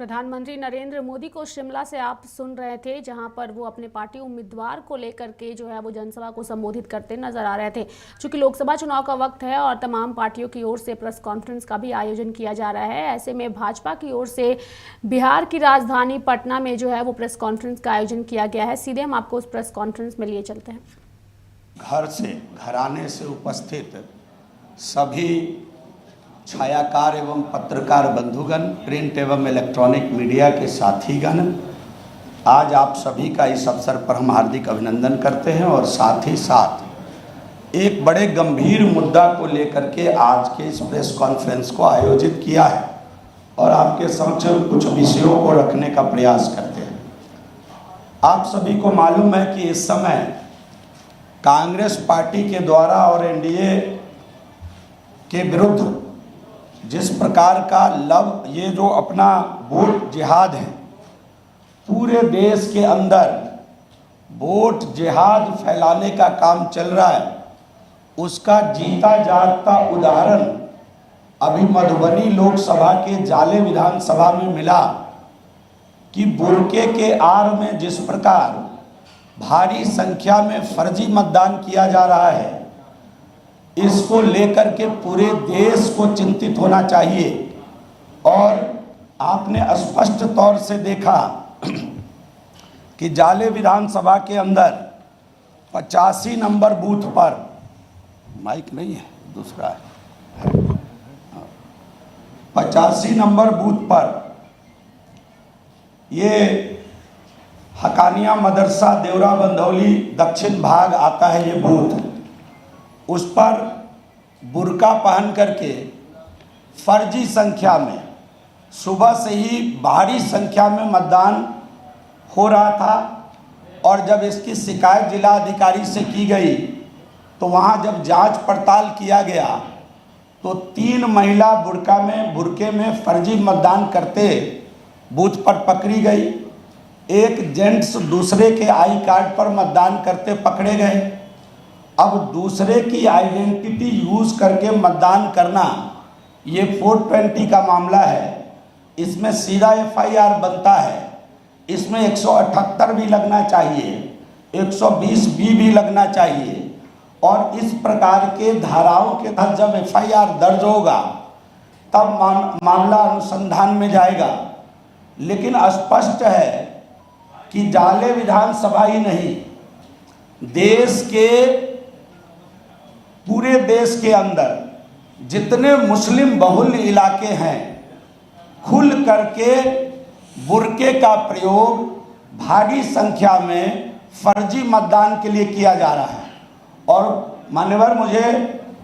प्रधानमंत्री नरेंद्र मोदी को शिमला से आप सुन रहे थे, जहां पर वो अपने पार्टी उम्मीदवार को लेकर के जो है वो जनसभा को संबोधित करते नजर आ रहे थे। चूंकि लोकसभा चुनाव का वक्त है और तमाम पार्टियों की ओर से प्रेस कॉन्फ्रेंस का भी आयोजन किया जा रहा है, ऐसे में भाजपा की ओर से बिहार की राजधानी पटना में जो है वो प्रेस कॉन्फ्रेंस का आयोजन किया गया है। सीधे हम आपको उस प्रेस कॉन्फ्रेंस में लिए चलते हैं। घर से घराने से उपस्थित सभी छायाकार एवं पत्रकार बंधुगण, प्रिंट एवं इलेक्ट्रॉनिक मीडिया के साथीगण, आज आप सभी का इस अवसर पर हम हार्दिक अभिनंदन करते हैं और साथ ही साथ एक बड़े गंभीर मुद्दा को लेकर के आज के इस प्रेस कॉन्फ्रेंस को आयोजित किया है और आपके समक्ष कुछ विषयों को रखने का प्रयास करते हैं। आप सभी को मालूम है कि इस समय कांग्रेस पार्टी के द्वारा और एनडीए के विरुद्ध जिस प्रकार का ये जो अपना वोट जिहाद है, पूरे देश के अंदर वोट जिहाद फैलाने का काम चल रहा है, उसका जीता जागता उदाहरण अभी मधुबनी लोकसभा के जाले विधानसभा में मिला कि बुर्के के आड़ में जिस प्रकार भारी संख्या में फर्जी मतदान किया जा रहा है, इसको लेकर के पूरे देश को चिंतित होना चाहिए। और आपने स्पष्ट तौर से देखा कि जाले विधानसभा के अंदर 85 नंबर बूथ पर, माइक नहीं है, दूसरा है, 85 नंबर बूथ पर ये हकानिया मदरसा देवरा बंधौली दक्षिण भाग आता है ये बूथ, उस पर बुर्का पहन करके फर्जी संख्या में सुबह से ही भारी संख्या में मतदान हो रहा था। और जब इसकी शिकायत जिला अधिकारी से की गई तो वहां जब जांच पड़ताल किया गया तो 3 महिला बुर्के में फर्जी मतदान करते बूथ पर पकड़ी गई। एक जेंट्स दूसरे के आई कार्ड पर मतदान करते पकड़े गए। अब दूसरे की आइडेंटिटी यूज करके मतदान करना ये 420 का मामला है, इसमें सीधा एफआईआर बनता है। इसमें 178 भी लगना चाहिए, 120 भी लगना चाहिए और इस प्रकार के धाराओं के तहत जब एफआईआर दर्ज होगा तब मामला अनुसंधान में जाएगा। लेकिन स्पष्ट है कि जाले विधानसभा ही नहीं, देश के पूरे देश के अंदर जितने मुस्लिम बहुल इलाके हैं, खुल करके बुर्के का प्रयोग भारी संख्या में फर्जी मतदान के लिए किया जा रहा है। और मान्यवर, मुझे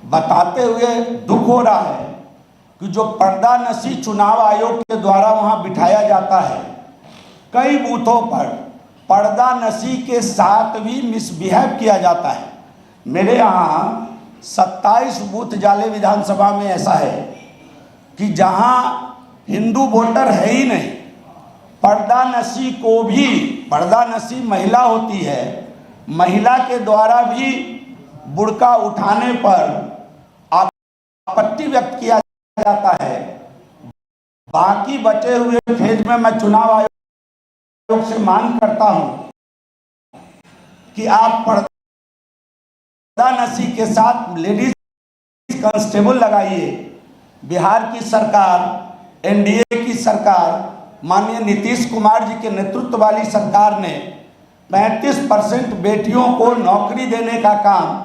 बताते हुए दुख हो रहा है कि जो पर्दा नशी चुनाव आयोग के द्वारा वहां बिठाया जाता है, कई बूथों पर पर्दा नशी के साथ भी मिसबिहेव किया जाता है। मेरे यहाँ 27 बूथ जाले विधानसभा में ऐसा है कि जहां हिंदू वोटर है ही नहीं, पर्दा नशी को भी, पर्दा नशी महिला होती है, महिला के द्वारा भी बुर्का उठाने पर आपत्ति व्यक्त किया जाता है। बाकी बचे हुए फेज में मैं चुनाव आयोग से मांग करता हूं कि आप पर्दा नशी के साथ लेडीज कांस्टेबल लगाइए। बिहार की सरकार, एनडीए की सरकार, माननीय नीतीश कुमार जी के नेतृत्व वाली सरकार ने 35% बेटियों को नौकरी देने का काम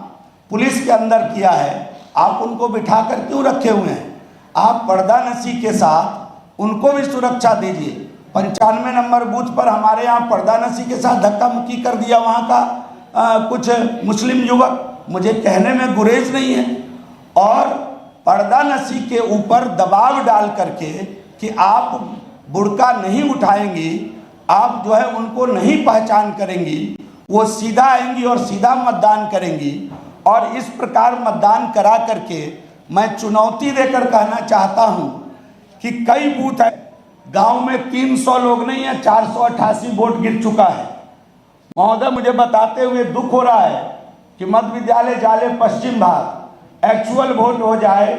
पुलिस के अंदर किया है। आप उनको बिठाकर क्यों रखे हुए हैं? आप पर्दा नशी के साथ उनको भी सुरक्षा दीजिए। 95 नंबर बूथ पर हमारे यहाँ पर्दा नशी के साथ धक्का मुक्की कर दिया वहाँ का कुछ मुस्लिम युवक, मुझे कहने में गुरेज नहीं है। और पर्दा नशी के ऊपर दबाव डाल करके कि आप बुर्का नहीं उठाएंगी, आप जो है उनको नहीं पहचान करेंगी, वो सीधा आएंगी और सीधा मतदान करेंगी। और इस प्रकार मतदान करा करके मैं चुनौती देकर कहना चाहता हूं कि कई बूथ है, गांव में 300 लोग नहीं है, 488 वोट गिर चुका है। महोदय, मुझे बताते हुए दुख हो रहा है कि मध्य विद्यालय जाले पश्चिम भाग एक्चुअल वोट हो जाए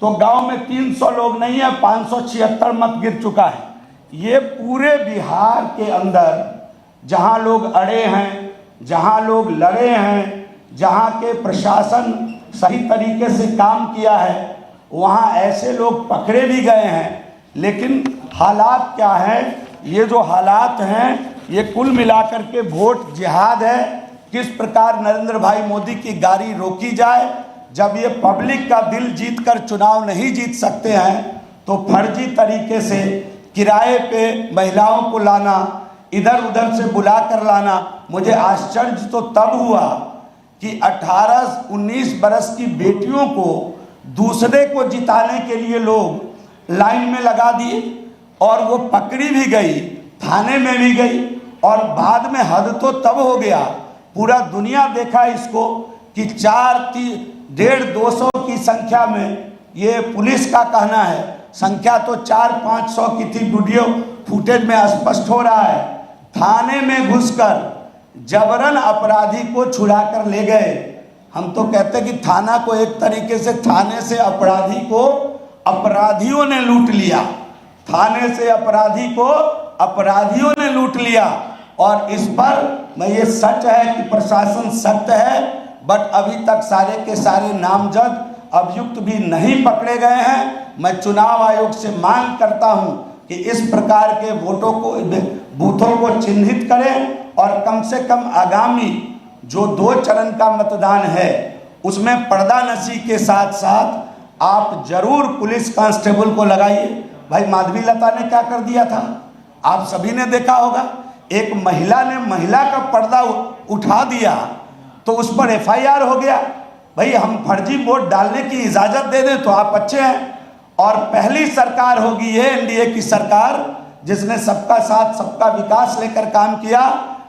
तो गांव में 300 लोग नहीं है, 576 मत गिर चुका है। ये पूरे बिहार के अंदर जहां लोग अड़े हैं, जहां लोग लड़े हैं, जहां के प्रशासन सही तरीके से काम किया है, वहां ऐसे लोग पकड़े भी गए हैं। लेकिन हालात क्या है, ये जो हालात हैं ये कुल मिलाकर के वोट जिहाद है। किस प्रकार नरेंद्र भाई मोदी की गाड़ी रोकी जाए। जब ये पब्लिक का दिल जीत कर चुनाव नहीं जीत सकते हैं तो फर्जी तरीके से किराए पे महिलाओं को लाना, इधर उधर से बुला कर लाना। मुझे आश्चर्य तो तब हुआ कि 18-19 बरस की बेटियों को दूसरे को जिताने के लिए लोग लाइन में लगा दिए और वो पकड़ी भी गई, थाने में भी गई। और बाद में हद तो तब हो गया, पूरा दुनिया देखा इसको कि 150-200 की संख्या में, ये पुलिस का कहना है, संख्या तो 400-500 की थी। वीडियो फुटेज में स्पष्ट हो रहा है। थाने में घुसकर जबरन अपराधी को छुड़ा कर ले गए। हम तो कहते कि थाना को एक तरीके से, थाने से अपराधी को अपराधियों ने लूट लिया, थाने से अपराधी को अपराधियों ने लूट लिया। और इस पर मैं, ये सच है कि प्रशासन सख्त है, बट अभी तक सारे के सारे नामजद अभियुक्त भी नहीं पकड़े गए हैं। मैं चुनाव आयोग से मांग करता हूं कि इस प्रकार के वोटों को, बूथों को चिन्हित करें और कम से कम आगामी जो 2 चरण का मतदान है उसमें पर्दा नशी के साथ साथ आप जरूर पुलिस कांस्टेबल को लगाइए। भाई माधवी लता ने क्या कर दिया था, आप सभी ने देखा होगा। एक महिला ने महिला का पर्दा उठा दिया तो उस पर FIR हो गया। भाई हम फर्जी वोट डालने की इजाजत दे दें तो आप अच्छे हैं। और पहली सरकार होगी ये NDA की सरकार जिसने सबका साथ सबका विकास लेकर काम किया।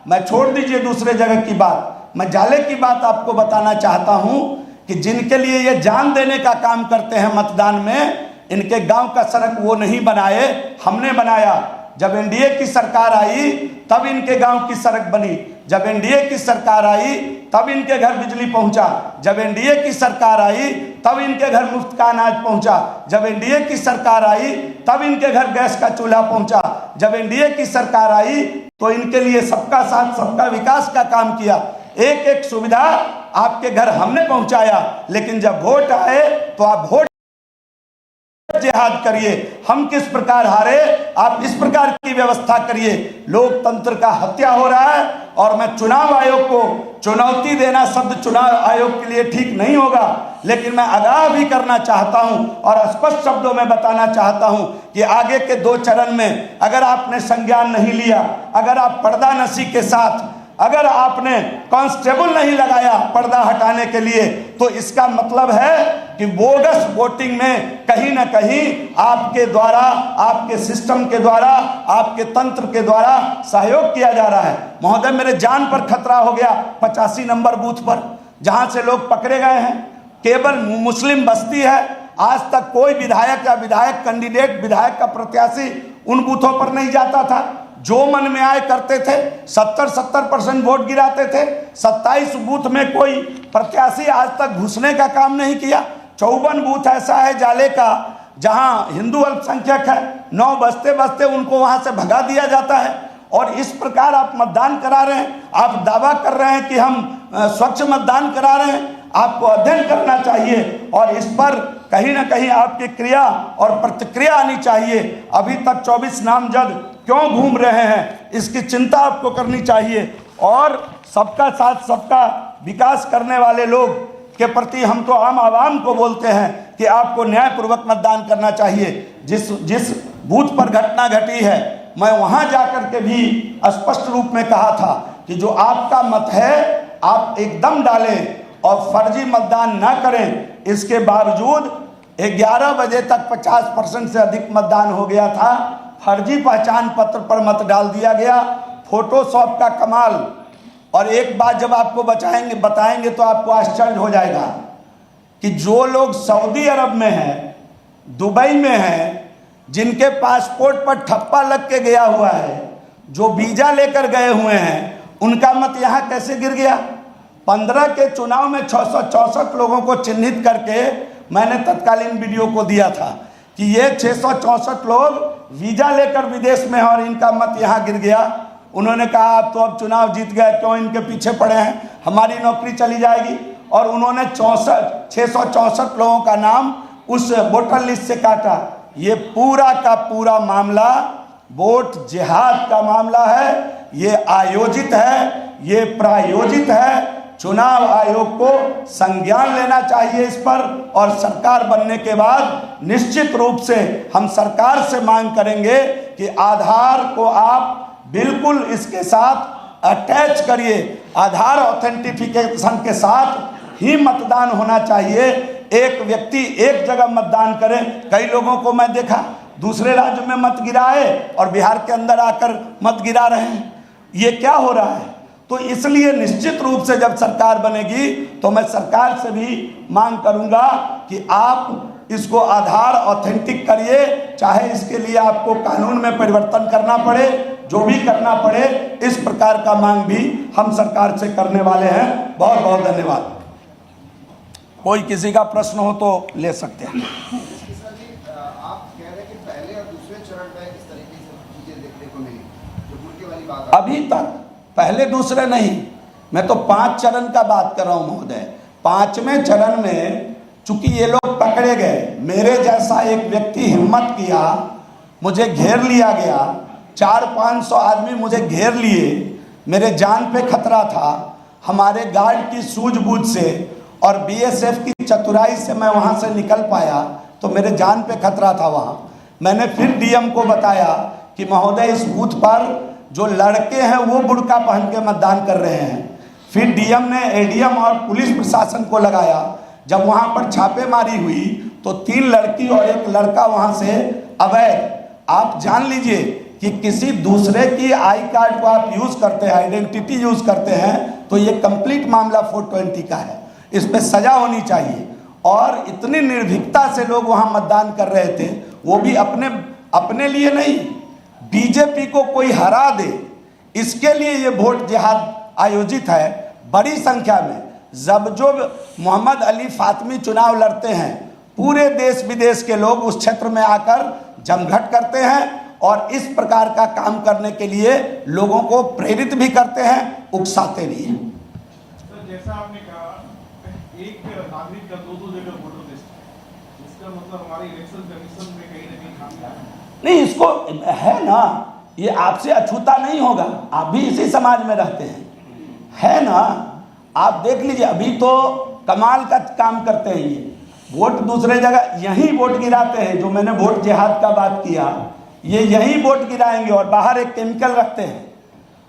मैं छोड़ दीजिए दूसरे जगह की बात, मैं जाले की बात आपको बताना चाहता हूं कि जिनके लिए ये जान देने का काम करते हैं मतदान में, इनके गांव का सड़क वो नहीं बनाए, हमने बनाया। जब NDA की सरकार आई तब इनके गांव की सड़क बनी, जब NDA की सरकार आई तब इनके घर बिजली पहुंचा, जब NDA की सरकार आई तब इनके घर मुफ्त का अनाज पहुंचा, जब NDA की सरकार आई तब इनके घर गैस का चूल्हा पहुंचा, जब NDA की सरकार आई तो इनके लिए सबका साथ सबका विकास का काम किया। एक एक सुविधा आपके घर हमने पहुंचाया। लेकिन जब वोट आए तो आप वोट जिहाद करिए। हम किस प्रकार हारे, आप इस प्रकार की व्यवस्था करिए। लोकतंत्र का हत्या हो रहा है और मैं चुनाव आयोग को चुनौती देना, शब्द चुनाव आयोग के लिए ठीक नहीं होगा, लेकिन मैं आगाह भी करना चाहता हूं और स्पष्ट शब्दों में बताना चाहता हूं कि आगे के 2 चरण में अगर आपने संज्ञान नहीं लिया, अगर आप पर्दा नशी के साथ, अगर आपने कांस्टेबल नहीं लगाया पर्दा हटाने के लिए, तो इसका मतलब है कि बोगस वोटिंग में कहीं ना कहीं आपके द्वारा, आपके सिस्टम के द्वारा, आपके तंत्र के द्वारा सहयोग किया जा रहा है। महोदय, मेरे जान पर खतरा हो गया 85 नंबर बूथ पर, जहां से लोग पकड़े गए हैं। केवल मुस्लिम बस्ती है, आज तक कोई विधायक या विधायक कैंडिडेट, विधायक का प्रत्याशी उन बूथों पर नहीं जाता था। जो मन में आए करते थे, 70% वोट गिराते थे। 27 बूथ में कोई प्रत्याशी आज तक घुसने का काम नहीं किया। 54 बूथ ऐसा है जाले का जहां हिंदू अल्पसंख्यक है, 9 बजते बजते उनको वहां से भगा दिया जाता है। और इस प्रकार आप मतदान करा रहे हैं, आप दावा कर रहे हैं कि हम स्वच्छ मतदान करा रहे हैं। आपको अध्ययन करना चाहिए और इस पर कहीं ना कहीं आपकी क्रिया और प्रतिक्रिया आनी चाहिए। अभी तक 24 नामजद क्यों घूम रहे हैं, इसकी चिंता आपको करनी चाहिए। और सबका साथ सबका विकास करने वाले लोग के प्रति हम तो आम आवाम को बोलते हैं कि आपको न्यायपूर्वक मतदान करना चाहिए। जिस बूथ पर घटना घटी है, मैं वहां जाकर के भी स्पष्ट रूप में कहा था कि जो आपका मत है आप एकदम डालें और फर्जी मतदान ना करें। इसके बावजूद 11 बजे तक 50% से अधिक मतदान हो गया था। फर्जी पहचान पत्र पर मत डाल दिया गया, फोटोशॉप का कमाल। और एक बात जब आपको बताएंगे तो आपको आश्चर्य हो जाएगा कि जो लोग सऊदी अरब में हैं, दुबई में हैं, जिनके पासपोर्ट पर ठप्पा लग के गया हुआ है, जो वीजा लेकर गए हुए हैं, उनका मत यहाँ कैसे गिर गया। 15 के चुनाव में 664 लोगों को चिन्हित करके मैंने तत्कालीन वीडियो को दिया था कि ये 664 लोग वीजा लेकर विदेश में हैं और इनका मत यहाँ गिर गया। उन्होंने कहा आप तो अब चुनाव जीत गए, क्यों इनके पीछे पड़े हैं, हमारी नौकरी चली जाएगी। और उन्होंने 664 लोगों का नाम उस वोटर लिस्ट से काटा। ये पूरा का पूरा मामला वोट जिहाद का मामला है, ये आयोजित है, ये प्रायोजित है। चुनाव आयोग को संज्ञान लेना चाहिए इस पर, और सरकार बनने के बाद निश्चित रूप से हम सरकार से मांग करेंगे कि आधार को आप बिल्कुल इसके साथ अटैच करिए। आधार ऑथेंटिफिकेशन के साथ ही मतदान होना चाहिए। एक व्यक्ति एक जगह मतदान करे। कई लोगों को मैं देखा दूसरे राज्य में मत गिराए और बिहार के अंदर आकर मत गिरा रहे हैं। ये क्या हो रहा है? तो इसलिए निश्चित रूप से जब सरकार बनेगी तो मैं सरकार से भी मांग करूंगा कि आप इसको आधार ऑथेंटिक करिए, चाहे इसके लिए आपको कानून में परिवर्तन करना पड़े, जो भी करना पड़े। इस प्रकार का मांग भी हम सरकार से करने वाले हैं। बहुत बहुत धन्यवाद। कोई किसी का प्रश्न हो तो ले सकते हैं। आप कह रहे हैं कि पहले और दूसरे चरण में इस तरीके से चीजें देखने को मिली, जो मुर्गे वाली बात अभी तक पहले दूसरे नहीं, मैं तो 5 चरण का बात कर रहा हूं महोदय। 5वें चरण में चूंकि ये लोग पकड़े गए, मेरे जैसा एक व्यक्ति हिम्मत किया, मुझे घेर लिया गया, 400-500 आदमी मुझे घेर लिए, मेरे जान पे खतरा था। हमारे गार्ड की सूझबूझ से और बीएसएफ की चतुराई से मैं वहां से निकल पाया, तो मेरे जान पे खतरा था वहां। मैंने फिर डीएम को बताया कि महोदय इस बूथ पर जो लड़के हैं वो बुर्का पहन के मतदान कर रहे हैं। फिर डीएम ने एडीएम और पुलिस प्रशासन को लगाया। जब वहां पर छापेमारी हुई तो 3 लड़की और 1 लड़का वहां से अवैध, आप जान लीजिए कि किसी दूसरे की आई कार्ड को आप यूज करते हैं, आइडेंटिटी यूज करते हैं, तो ये कंप्लीट मामला 420 का है। इस पे सजा होनी चाहिए। और इतनी निर्भीकता से लोग वहां मतदान कर रहे थे, वो भी अपने लिए नहीं, बीजेपी को कोई हरा दे, इसके लिए ये वोट जिहाद आयोजित है बड़ी संख्या में। जब जो मोहम्मद अली फातमी चुनाव लड़ते हैं, पूरे देश विदेश के लोग उस क्षेत्र में आकर जमघट करते हैं और इस प्रकार का काम करने के लिए लोगों को प्रेरित भी करते हैं, उकसाते भी हैं। सर, जैसा आपने कहा एक नागरिक का 2-2 जगह वोटर लिस्ट, इसका मतलब हमारे इलेक्शन कमीशन में कहीं ना कहीं खामियां है। नहीं, इसको है ना, ये आपसे अछूता नहीं होगा, आप भी इसी समाज में रहते हैं, है ना। आप देख लीजिए, अभी तो कमाल का काम करते हैं ये, वोट दूसरे जगह यहीं वोट गिराते हैं। जो मैंने वोट जिहाद का बात किया, ये यहीं वोट गिराएंगे और बाहर एक केमिकल रखते हैं,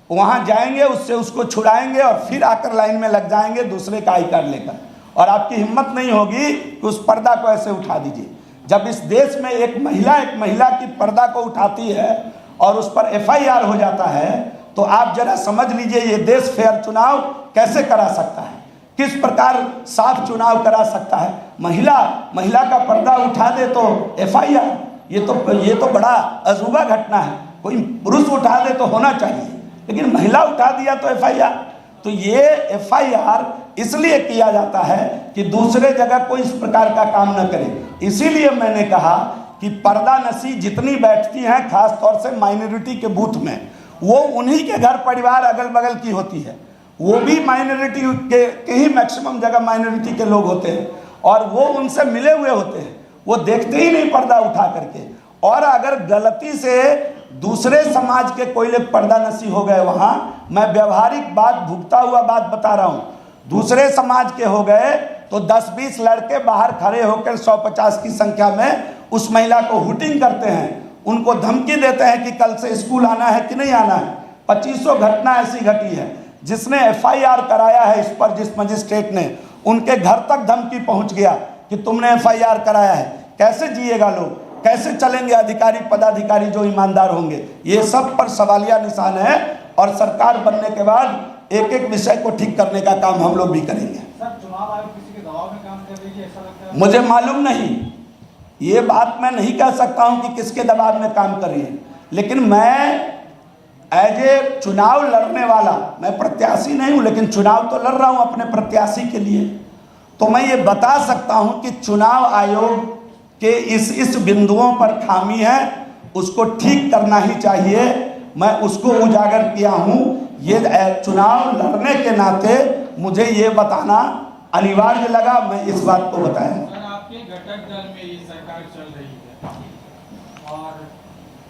वहां जाएंगे, उससे उसको छुड़ाएंगे और फिर आकर लाइन में लग जाएंगे दूसरे का आई कार्ड लेकर। और आपकी हिम्मत नहीं होगी कि उस पर्दा को ऐसे उठा दीजिए। जब इस देश में एक महिला की पर्दा को उठाती है और उस पर एफआईआर हो जाता है, तो आप जरा समझ लीजिए ये देश फेयर चुनाव कैसे करा सकता है, किस प्रकार साफ चुनाव करा सकता है। महिला का पर्दा उठा दे तो एफआईआर, ये तो बड़ा अजूबा घटना है। कोई पुरुष उठा दे तो होना चाहिए, लेकिन महिला उठा दिया तो एफआईआर। तो ये एफआईआर इसलिए किया जाता है कि दूसरे जगह कोई इस प्रकार का काम न करे। इसीलिए मैंने कहा कि पर्दा नशी जितनी बैठती हैं, खास तौर से माइनॉरिटी के बूथ में, वो उन्हीं के घर परिवार अगल बगल की होती है। वो भी माइनॉरिटी के ही मैक्सिमम जगह माइनॉरिटी के लोग होते हैं और वो उनसे मिले हुए होते हैं, वो देखते ही नहीं पर्दा उठा करके। और अगर गलती से दूसरे समाज के कोई लोग पर्दा नशी हो गए वहां, मैं व्यवहारिक बात, भुगता हुआ बात बता रहा हूं, दूसरे समाज के हो गए तो 10-20 लड़के बाहर खड़े होकर 150 की संख्या में उस महिला को हुटिंग करते हैं, उनको धमकी देते हैं कि कल से स्कूल आना है कि नहीं आना है। 2500 घटना ऐसी घटी है। जिसने एफआईआर कराया है इस पर, जिस मजिस्ट्रेट ने, उनके घर तक धमकी पहुंच गया कि तुमने एफआईआर कराया है। कैसे जिएगा लोग, कैसे चलेंगे अधिकारी पदाधिकारी जो ईमानदार होंगे? ये सब पर सवालिया निशान है और सरकार बनने के बाद एक एक विषय को ठीक करने का काम हम लोग भी करेंगे। सर, चुनाव आयोग किसी के दबाव में काम कर रही है, ऐसा लगता है? मुझे मालूम नहीं, ये बात मैं नहीं कह सकता हूं कि किसके दबाव में काम कर रही है, लेकिन मैं एज ए चुनाव लड़ने वाला, मैं प्रत्याशी नहीं हूं, लेकिन चुनाव तो लड़ रहा हूं अपने प्रत्याशी के लिए, तो मैं ये बता सकता हूं कि चुनाव आयोग कि इस बिंदुओं पर खामी है, उसको ठीक करना ही चाहिए। मैं उसको उजागर किया हूँ। ये चुनाव लड़ने के नाते मुझे ये बताना अनिवार्य लगा, मैं इस बात को बताया। सर, आपके घटक दल में ये सरकार चल रही है और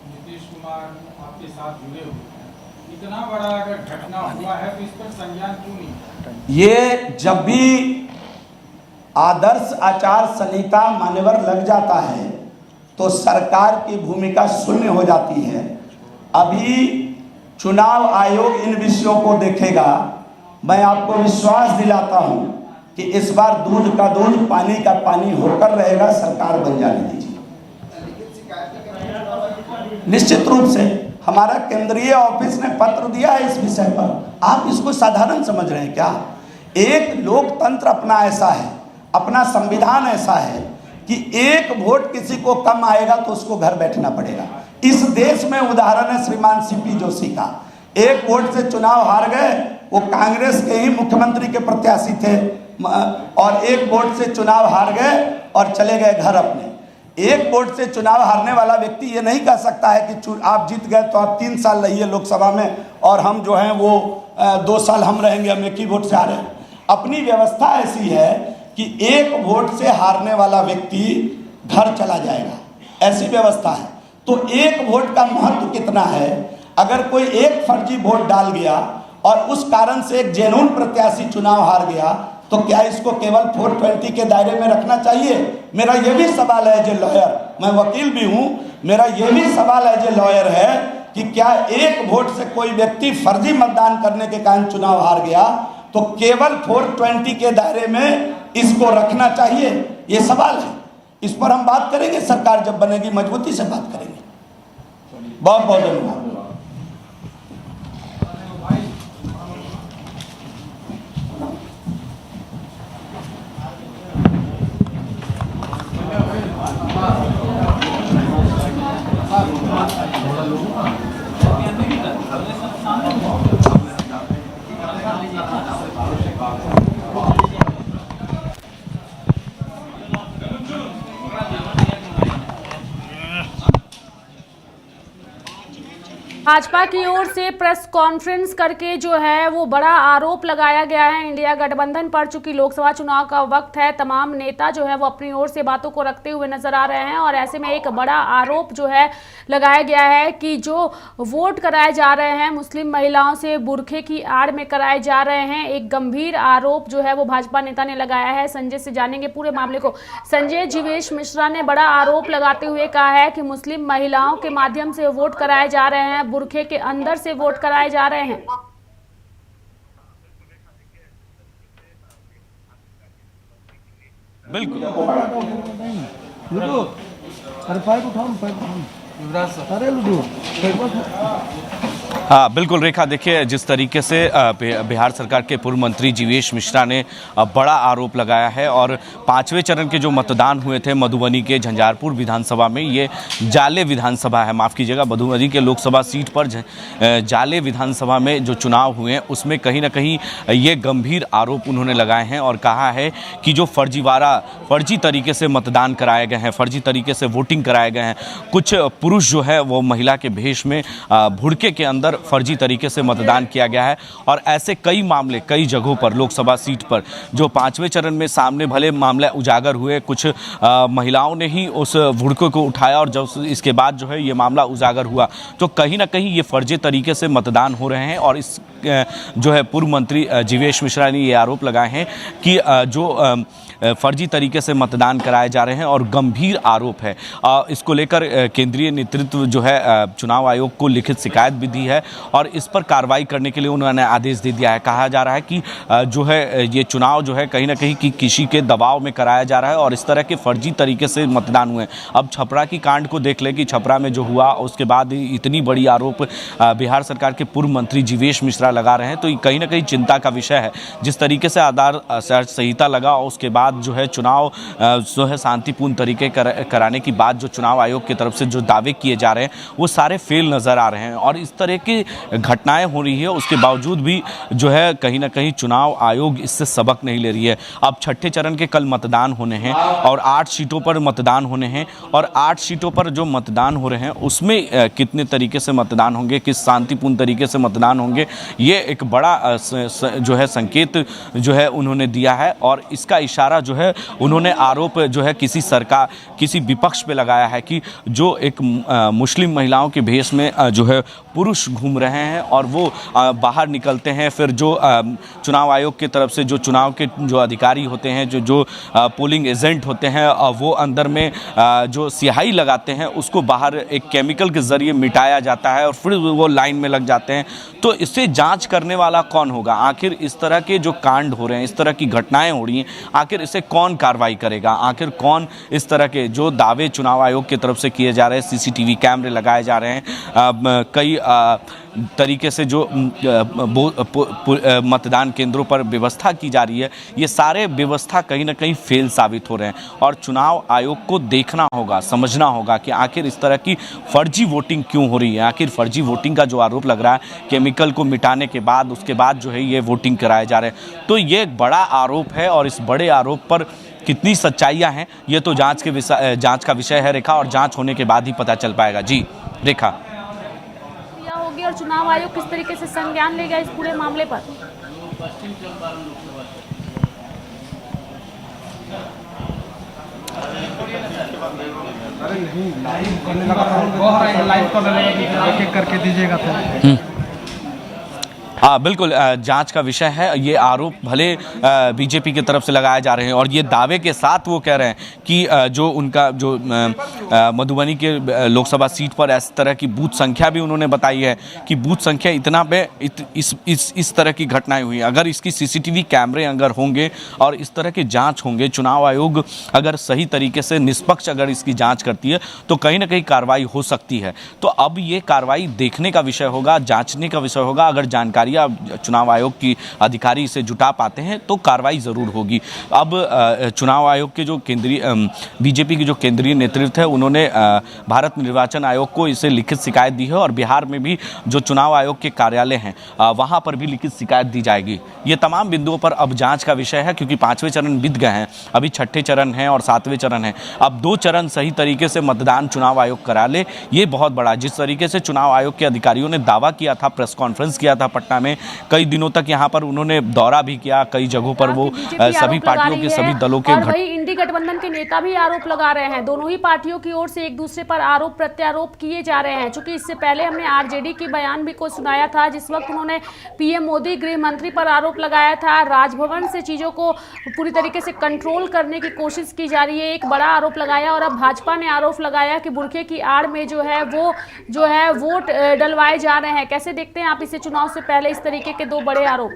नीतीश कुमार आपके साथ जुड़े हुए हैं, इतना बड़ा अगर घटना हुआ है तो इस पर संज्ञान क्यों नहीं? ये जब भी आदर्श आचार संहिता मान्यवर लग जाता है तो सरकार की भूमिका शून्य हो जाती है। अभी चुनाव आयोग इन विषयों को देखेगा। मैं आपको विश्वास दिलाता हूं कि इस बार दूध का दूध पानी का पानी होकर रहेगा। सरकार बन जाने दीजिए। निश्चित रूप से हमारा केंद्रीय ऑफिस ने पत्र दिया है इस विषय पर। आप इसको साधारण समझ रहे हैं क्या? एक लोकतंत्र अपना ऐसा है, अपना संविधान ऐसा है कि एक वोट किसी को कम आएगा तो उसको घर बैठना पड़ेगा। इस देश में उदाहरण है श्रीमान सीपी जोशी का। एक वोट से चुनाव हार गए, वो कांग्रेस के ही मुख्यमंत्री के प्रत्याशी थे, और एक वोट से चुनाव हार गए और चले गए घर अपने। एक वोट से चुनाव हारने वाला व्यक्ति ये नहीं कह सकता है कि आप जीत गए तो आप 3 साल रहिए लोकसभा में और हम जो हैं वो 2 साल हम रहेंगे, हम एक ही वोट से हारे। अपनी व्यवस्था ऐसी है कि एक वोट से हारने वाला व्यक्ति घर चला जाएगा, ऐसी व्यवस्था है। तो एक वोट का महत्व कितना है? अगर कोई एक फर्जी वोट डाल गया और उस कारण से एक जेन्युइन प्रत्याशी चुनाव हार गया तो क्या इसको केवल 420 के दायरे में रखना चाहिए? मेरा यह भी सवाल है जो लॉयर, मैं वकील भी हूं, मेरा यह भी सवाल है जो लॉयर है कि क्या एक वोट से कोई व्यक्ति फर्जी मतदान करने के कारण चुनाव हार गया तो केवल 420 के दायरे में इसको रखना चाहिए? ये सवाल है। इस पर हम बात करेंगे, सरकार जब बनेगी मजबूती से बात करेंगे। बहुत बहुत धन्यवाद। भाजपा की ओर से प्रेस कॉन्फ्रेंस करके जो है वो बड़ा आरोप लगाया गया है इंडिया गठबंधन पर। चूंकि लोकसभा चुनाव का वक्त है, तमाम नेता जो है वो अपनी ओर से बातों को रखते हुए नजर आ रहे हैं और ऐसे में एक बड़ा आरोप जो है लगाया गया है कि जो वोट कराए जा रहे हैं मुस्लिम महिलाओं से बुरखे की आड़ में कराए जा रहे हैं। एक गंभीर आरोप जो है वो भाजपा नेता ने लगाया है। संजय से जानेंगे पूरे मामले को। संजय, जीवेश मिश्रा ने बड़ा आरोप लगाते हुए कहा है कि मुस्लिम महिलाओं के माध्यम से वोट कराए जा रहे हैं, बुरखे के अंदर से वोट कराए जा रहे हैं। बिल्कुल हाँ बिल्कुल रेखा, देखिए जिस तरीके से बिहार सरकार के पूर्व मंत्री जीवेश मिश्रा ने बड़ा आरोप लगाया है और 5वें चरण के जो मतदान हुए थे मधुबनी के झंझारपुर विधानसभा में, ये जाले विधानसभा है, माफ़ कीजिएगा, मधुबनी के लोकसभा सीट पर जाले विधानसभा में जो चुनाव हुए हैं उसमें कहीं ना कहीं ये गंभीर आरोप उन्होंने लगाए हैं और कहा है कि जो फर्जी तरीके से मतदान कराए गए हैं, फर्जी तरीके से वोटिंग कराए गए हैं। कुछ पुरुष जो है वो महिला के भेष में भुड़के के अंदर फर्जी तरीके से मतदान किया गया है और ऐसे कई मामले कई जगहों पर लोकसभा सीट पर जो 5वें चरण में सामने भले मामले उजागर हुए, कुछ महिलाओं ने ही उस भुड़के को उठाया और जब इसके बाद जो है ये मामला उजागर हुआ तो कहीं ना कहीं ये फर्जी तरीके से मतदान हो रहे हैं। और इस जो है पूर्व मंत्री जीवेश मिश्रा ने ये आरोप लगाए हैं कि जो फर्जी तरीके से मतदान कराए जा रहे हैं और गंभीर आरोप है। इसको लेकर केंद्रीय नेतृत्व जो है चुनाव आयोग को लिखित शिकायत भी दी है और इस पर कार्रवाई करने के लिए उन्होंने आदेश दे दिया है। कहा जा रहा है कि जो है ये चुनाव जो है कहीं ना कहीं किसी के दबाव में कराया जा रहा है और इस तरह के फर्जी तरीके से मतदान हुए। अब छपरा की कांड को देख ले कि छपरा में जो हुआ उसके बाद इतनी बड़ी आरोप बिहार सरकार के पूर्व मंत्री जीवेश मिश्रा लगा रहे हैं, तो ये कहीं ना कहीं चिंता का विषय है। जिस तरीके से आधार संहिता लगा उसके बाद जो है चुनाव जो है शांतिपूर्ण तरीके कराने की बात जो चुनाव आयोग की तरफ से जो दावे किए जा रहे हैं वो सारे फेल नजर आ रहे हैं और इस तरह के की घटनाएं हो रही है उसके बावजूद भी जो है कहीं ना कहीं चुनाव आयोग इससे सबक नहीं ले रही है। अब छठे चरण के कल मतदान होने हैं और 8 सीटों पर मतदान होने हैं और 8 सीटों पर जो मतदान हो रहे हैं उसमें कितने तरीके से मतदान होंगे, किस शांतिपूर्ण तरीके से मतदान होंगे, ये एक बड़ा जो है संकेत जो है उन्होंने दिया है। और इसका इशारा जो है उन्होंने आरोप जो है किसी सरकार, किसी विपक्ष पे लगाया है कि जो एक मुस्लिम महिलाओं के भेष में जो है पुरुष घूम रहे हैं और वो बाहर निकलते हैं, फिर जो चुनाव आयोग की तरफ से जो चुनाव के जो अधिकारी होते हैं, जो पोलिंग एजेंट होते हैं, वो अंदर में जो स्याही लगाते हैं उसको बाहर एक केमिकल के ज़रिए मिटाया जाता है और फिर वो लाइन में लग जाते हैं। तो इससे जांच करने वाला कौन होगा? आखिर इस तरह के जो कांड हो रहे हैं, इस तरह की घटनाएं हो रही हैं, आखिर इसे कौन कार्रवाई करेगा? आखिर कौन इस तरह के जो दावे चुनाव आयोग की तरफ से किए जा रहे हैं, सीसीटीवी कैमरे लगाए जा रहे हैं, कई तरीके से जो मतदान केंद्रों पर व्यवस्था की जा रही है, ये सारे व्यवस्था कहीं ना कहीं फेल साबित हो रहे हैं। और चुनाव आयोग को देखना होगा, समझना होगा कि आखिर इस तरह की फर्जी वोटिंग क्यों हो रही है। आखिर फर्जी वोटिंग का जो आरोप लग रहा है केमिकल को मिटाने के बाद, उसके बाद जो है ये वोटिंग कराए जा रहे हैं, तो ये एक बड़ा आरोप है और इस बड़े आरोप पर कितनी सच्चाइयाँ हैं ये तो जांच का विषय है रेखा, और जांच होने के बाद ही पता चल पाएगा। जी रेखा। होगी और चुनाव आयोग किस तरीके से संज्ञान लेगा इस पूरे मामले पर? अरे नहीं, लाइव करने लगा, लाइव करके दीजिएगा तो। हाँ बिल्कुल, जांच का विषय है। ये आरोप भले बीजेपी की तरफ से लगाए जा रहे हैं और ये दावे के साथ वो कह रहे हैं कि जो उनका जो मधुबनी के लोकसभा सीट पर इस तरह की बूथ संख्या भी उन्होंने बताई है कि बूथ संख्या इतना पे इस तरह की घटनाएं हुई। अगर इसकी सीसीटीवी कैमरे अगर होंगे और इस तरह के जांच होंगे, चुनाव आयोग अगर सही तरीके से निष्पक्ष अगर इसकी जाँच करती है तो कहीं ना कहीं कार्रवाई हो सकती है। तो अब ये कार्रवाई देखने का विषय होगा, जाँचने का विषय होगा। अगर जानकारी चुनाव आयोग की अधिकारी इसे जुटा पाते हैं तो कार्रवाई जरूर होगी। अब चुनाव आयोग के जो केंद्रीय बीजेपी की जो केंद्रीय नेतृत्व है उन्होंने भारत निर्वाचन आयोग को इसे लिखित शिकायत दी है और बिहार में भी जो चुनाव आयोग के कार्यालय हैं वहां पर भी लिखित शिकायत दी जाएगी। ये तमाम बिंदुओं पर अब जांच का विषय है क्योंकि 5वें चरण बीत गए हैं, अभी 6ठे चरण है और 7वें चरण है। अब 2 चरण सही तरीके से मतदान चुनाव आयोग करा ले, ये बहुत बड़ा। जिस तरीके से चुनाव आयोग के अधिकारियों ने दावा किया था, प्रेस कॉन्फ्रेंस किया था पटना में, कई दिनों तक यहाँ पर उन्होंने दौरा भी किया, कई जगहों पर वो सभी पार्टियों के सभी दलों के और वही इंडी गठबंधन के नेता भी आरोप लगा रहे हैं। दोनों ही पार्टियों की ओर से एक दूसरे पर आरोप प्रत्यारोप किए जा रहे हैं। चूंकि इससे पहले हमने आरजेडी की बयान भी को सुनाया था जिस वक्त उन्होंने पीएम मोदी, गृह मंत्री पर आरोप लगाया था, राजभवन से चीजों को पूरी तरीके से कंट्रोल करने की कोशिश की जा रही है, एक बड़ा आरोप लगाया। और अब भाजपा ने आरोप लगाया कि बुर्के की आड़ में जो है वोट डलवाए जा रहे हैं। कैसे देखते हैं आप इसे, चुनाव से पहले इस तरीके के 2 बड़े आरोप?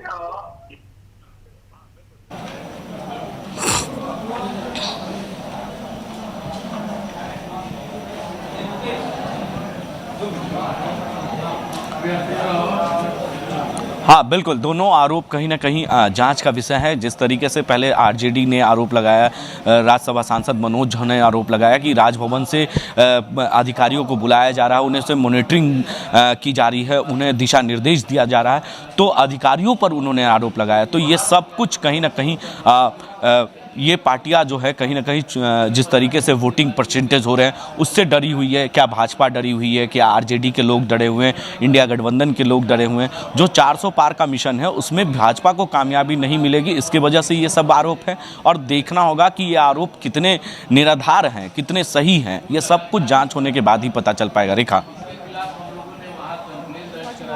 हाँ बिल्कुल, दोनों आरोप कहीं ना कहीं जांच का विषय है। जिस तरीके से पहले आरजेडी ने आरोप लगाया, राज्यसभा सांसद मनोज झा ने आरोप लगाया कि राजभवन से अधिकारियों को बुलाया जा रहा है, उन्हें से मॉनिटरिंग की जा रही है, उन्हें दिशा निर्देश दिया जा रहा है, तो अधिकारियों पर उन्होंने आरोप लगाया। तो ये सब कुछ कहीं ना कहीं ये पार्टियां जो है कहीं ना कहीं जिस तरीके से वोटिंग परसेंटेज हो रहे हैं उससे डरी हुई है। क्या भाजपा डरी हुई है, क्या आरजेडी के लोग डरे हुए हैं, इंडिया गठबंधन के लोग डरे हुए हैं? जो 400 पार का मिशन है उसमें भाजपा को कामयाबी नहीं मिलेगी, इसकी वजह से ये सब आरोप है। और देखना होगा कि ये आरोप कितने निराधार हैं, कितने सही हैं, ये सब कुछ जाँच होने के बाद ही पता चल पाएगा। रेखा,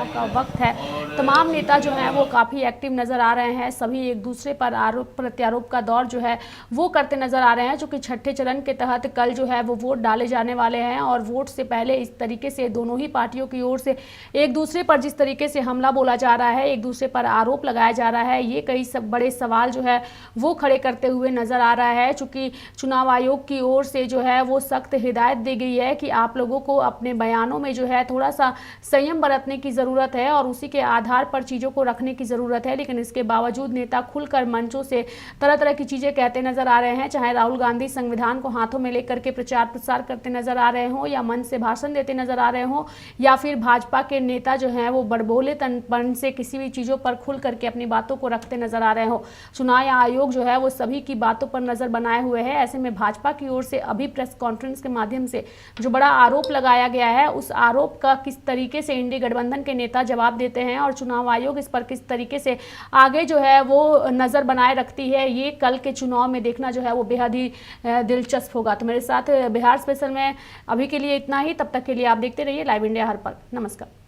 का वक्त है, तमाम नेता जो हैं वो काफ़ी एक्टिव नज़र आ रहे हैं, सभी एक दूसरे पर आरोप प्रत्यारोप का दौर जो है वो करते नज़र आ रहे हैं। चूँकि 6ठे चरण के तहत कल जो है वो वोट डाले जाने वाले हैं और वोट से पहले इस तरीके से दोनों ही पार्टियों की ओर से एक दूसरे पर जिस तरीके से हमला बोला जा रहा है, एक दूसरे पर आरोप लगाया जा रहा है, ये कई सब बड़े सवाल जो है वो खड़े करते हुए नज़र आ रहा है। चूँकि चुनाव आयोग की ओर से जो है वो सख्त हिदायत दी गई है कि आप लोगों को अपने बयानों में जो है थोड़ा सा संयम बरतने की ज़रूरत ज़रूरत है और उसी के आधार पर चीज़ों को रखने की ज़रूरत है। लेकिन इसके बावजूद नेता खुलकर मंचों से तरह तरह की चीज़ें कहते नजर आ रहे हैं, चाहे राहुल गांधी संविधान को हाथों में लेकर के प्रचार प्रसार करते नजर आ रहे हों, या मंच से भाषण देते नजर आ रहे हों, या फिर भाजपा के नेता जो हैं वो बड़बोलेपन से किसी भी चीज़ों पर खुल करके अपनी बातों को रखते नजर आ रहे हो। चुनाव आयोग जो है वो सभी की बातों पर नजर बनाए हुए है। ऐसे में भाजपा की ओर से अभी प्रेस कॉन्फ्रेंस के माध्यम से जो बड़ा आरोप लगाया गया है, उस आरोप का किस तरीके से इंडी गठबंधन के नेता जवाब देते हैं और चुनाव आयोग इस पर किस तरीके से आगे जो है वो नजर बनाए रखती है, ये कल के चुनाव में देखना जो है वो बेहद ही दिलचस्प होगा। तो मेरे साथ बिहार स्पेशल में अभी के लिए इतना ही। तब तक के लिए आप देखते रहिए लाइव इंडिया हर पल। नमस्कार।